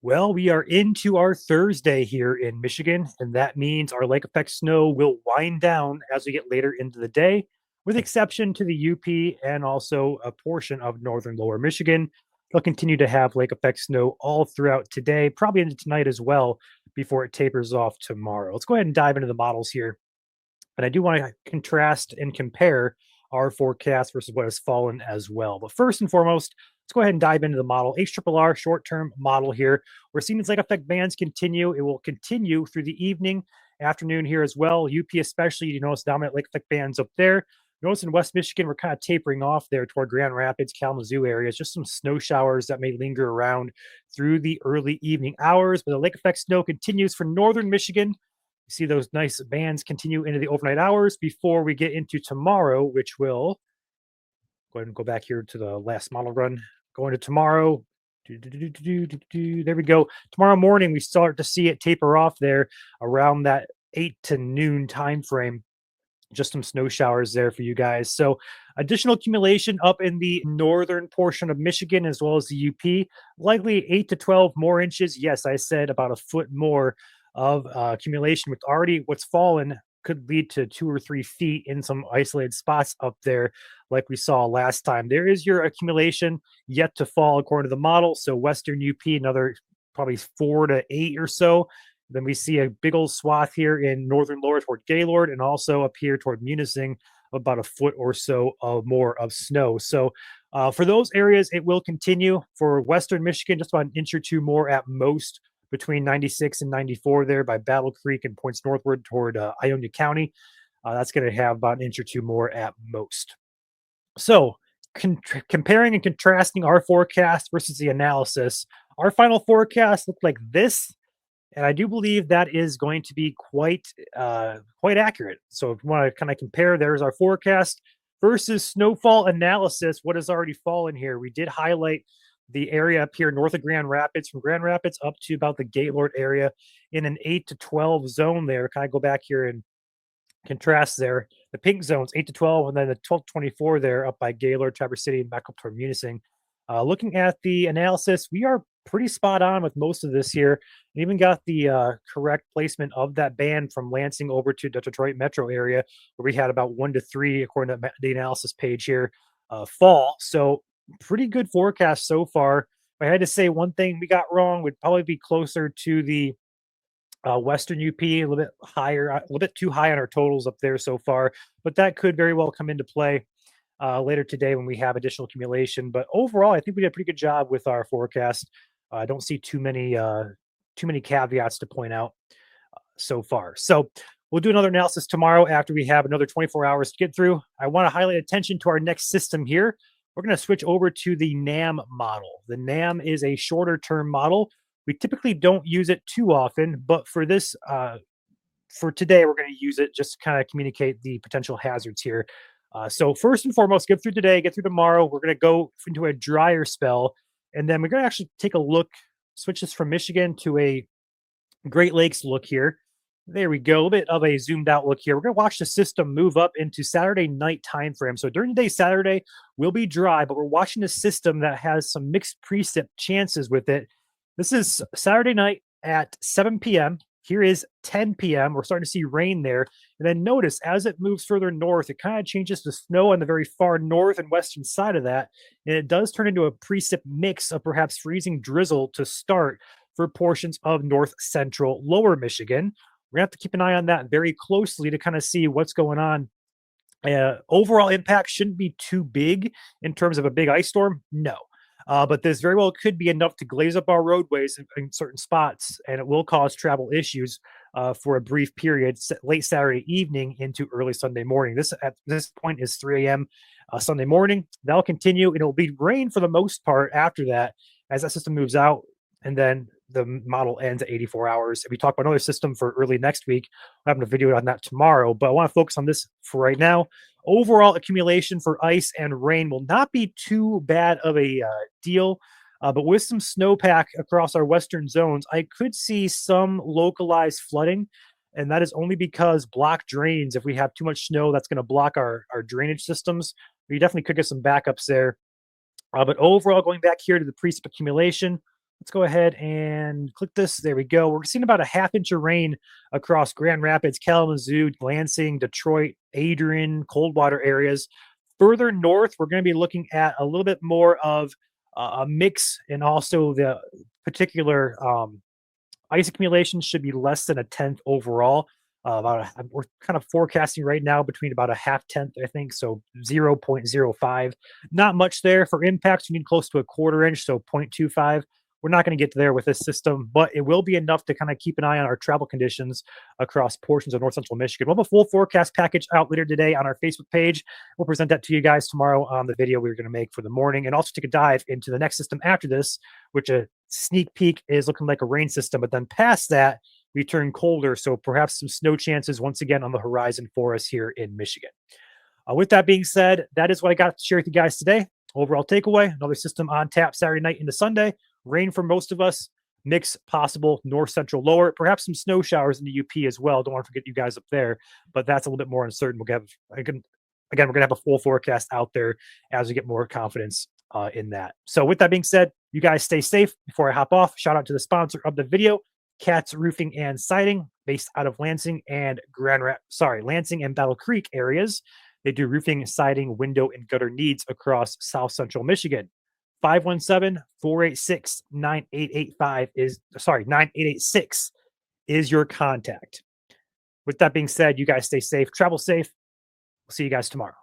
Well, we are into our Thursday here in Michigan, and that means our lake effect snow will wind down as we get later into the day, with exception to the UP and also a portion of northern lower Michigan. They'll continue to have lake effect snow all throughout today, probably into tonight as well, before it tapers off tomorrow. Let's go ahead and dive into the models here. And I do want to contrast and compare our forecast versus what has fallen as well. But first and foremost, let's go ahead and dive into the model. HRRR short-term model here. We're seeing these lake effect bands continue. It will continue through the evening, afternoon here as well. UP especially, you notice dominant lake effect bands up there. Notice in West Michigan, we're kind of tapering off there toward Grand Rapids, Kalamazoo areas. Just some snow showers that may linger around through the early evening hours. But the lake effect snow continues for northern Michigan. You see those nice bands continue into the overnight hours before we get into tomorrow, which will go ahead and go back here to the last model run. Going to tomorrow. There we go. Tomorrow morning, we start to see it taper off there around that 8 to noon time frame. Just some snow showers there for you guys. So additional accumulation up in the northern portion of Michigan as well as the UP, likely 8 to 12 more inches. Yes, I said about a foot more of accumulation with already what's fallen could lead to 2 or 3 feet in some isolated spots up there, like we saw last time. There is your accumulation yet to fall according to the model. So Western UP, another probably 4 to 8 or so. Then we see a big old swath here in northern lower toward Gaylord and also up here toward Munising, about a foot or so of more of snow. So for those areas, it will continue. For Western Michigan, just about an inch or two more at most between 96 and 94 there by Battle Creek and points northward toward Ionia County. That's going to have about an inch or two more at most. So comparing and contrasting our forecast versus the analysis, our final forecast looked like this, and I do believe that is going to be quite accurate. So if you want to kind of compare, there's our forecast versus snowfall analysis. What has already fallen here? We did highlight the area up here north of Grand Rapids, from Grand Rapids up to about the Gaylord area in an 8 to 12 zone there. Kind of go back here and contrast there. The pink zones, 8 to 12, and then the 12 to 24 there up by Gaylord, Traverse City, and back up toward Munising. Looking at the analysis, we are pretty spot on with most of this here. And even got the correct placement of that band from Lansing over to the Detroit metro area, where we had about 1 to 3, according to the analysis page here, fall. So pretty good forecast so far. If I had to say one thing we got wrong, would probably be closer to the Western UP, a little bit higher, a little bit too high on our totals up there so far, but that could very well come into play later today when we have additional accumulation. But overall, I think we did a pretty good job with our forecast. I don't see too many caveats to point out so far. So we'll do another analysis tomorrow after we have another 24 hours to get through. I want to highlight attention to our next system here. We're going to switch over to the NAM model. The NAM is a shorter term model. We typically don't use it too often, but for this, for today, we're going to use it just to kind of communicate the potential hazards here. So first and foremost, get through today, get through tomorrow. We're going to go into a drier spell, and then we're going to actually take a look, switch this from Michigan to a Great Lakes look here. There we go, a bit of a zoomed out look here. We're going to watch the system move up into Saturday night time frame. So during the day, Saturday will be dry, but we're watching a system that has some mixed precip chances with it. This is Saturday night at 7 p.m. Here is 10 p.m. We're starting to see rain there. And then notice as it moves further north, it kind of changes to snow on the very far north and western side of that. And it does turn into a precip mix of perhaps freezing drizzle to start for portions of north central lower Michigan. We're going to have to keep an eye on that very closely to kind of see what's going on. Overall impact shouldn't be too big in terms of a big ice storm. No. But this very well could be enough to glaze up our roadways in certain spots, and it will cause travel issues for a brief period, late Saturday evening into early Sunday morning. This at this point is 3 a.m. Sunday morning. That'll continue, and it'll be rain for the most part after that as that system moves out, and then the model ends at 84 hours. If we talk about another system for early next week, we're having a video on that tomorrow, but I want to focus on this for right now. Overall accumulation for ice and rain will not be too bad of a deal, but with some snowpack across our western zones, I could see some localized flooding, and that is only because block drains. If we have too much snow, that's going to block our drainage systems. We definitely could get some backups there. But overall, going back here to the precip accumulation, Let's go ahead and click this. There we go. We're seeing about a half inch of rain across Grand Rapids, Kalamazoo, Lansing, Detroit, Adrian, Coldwater areas. Further north, we're going to be looking at a little bit more of a mix, and also the particular ice accumulation should be less than a tenth overall. We're kind of forecasting right now between about a half tenth, I think, so 0.05. Not much there for impacts. You need close to a quarter inch, so 0.25. We're not going to get there with this system, but it will be enough to kind of keep an eye on our travel conditions across portions of north central Michigan. We'll have a full forecast package out later today on our Facebook page. We'll present that to you guys tomorrow on the video we're going to make for the morning, and also take a dive into the next system after this, which a sneak peek is looking like a rain system. But then past that, we turn colder, so perhaps some snow chances once again on the horizon for us here in Michigan. With that being said, that is what I got to share with you guys today. Overall takeaway: another system on tap Saturday night into Sunday. Rain for most of us, mix possible north central lower, perhaps some snow showers in the UP as well. Don't want to forget you guys up there, but that's a little bit more uncertain. We'll have, again, we're going to have a full forecast out there as we get more confidence in that. So, with that being said, you guys stay safe. Before I hop off, shout out to the sponsor of the video, Katz Roofing and Siding, based out of Lansing and Lansing and Battle Creek areas. They do roofing, siding, window, and gutter needs across South Central Michigan. 517-486-9885 is 9886 is your contact. With that being said, you guys stay safe, travel safe. We'll see you guys tomorrow.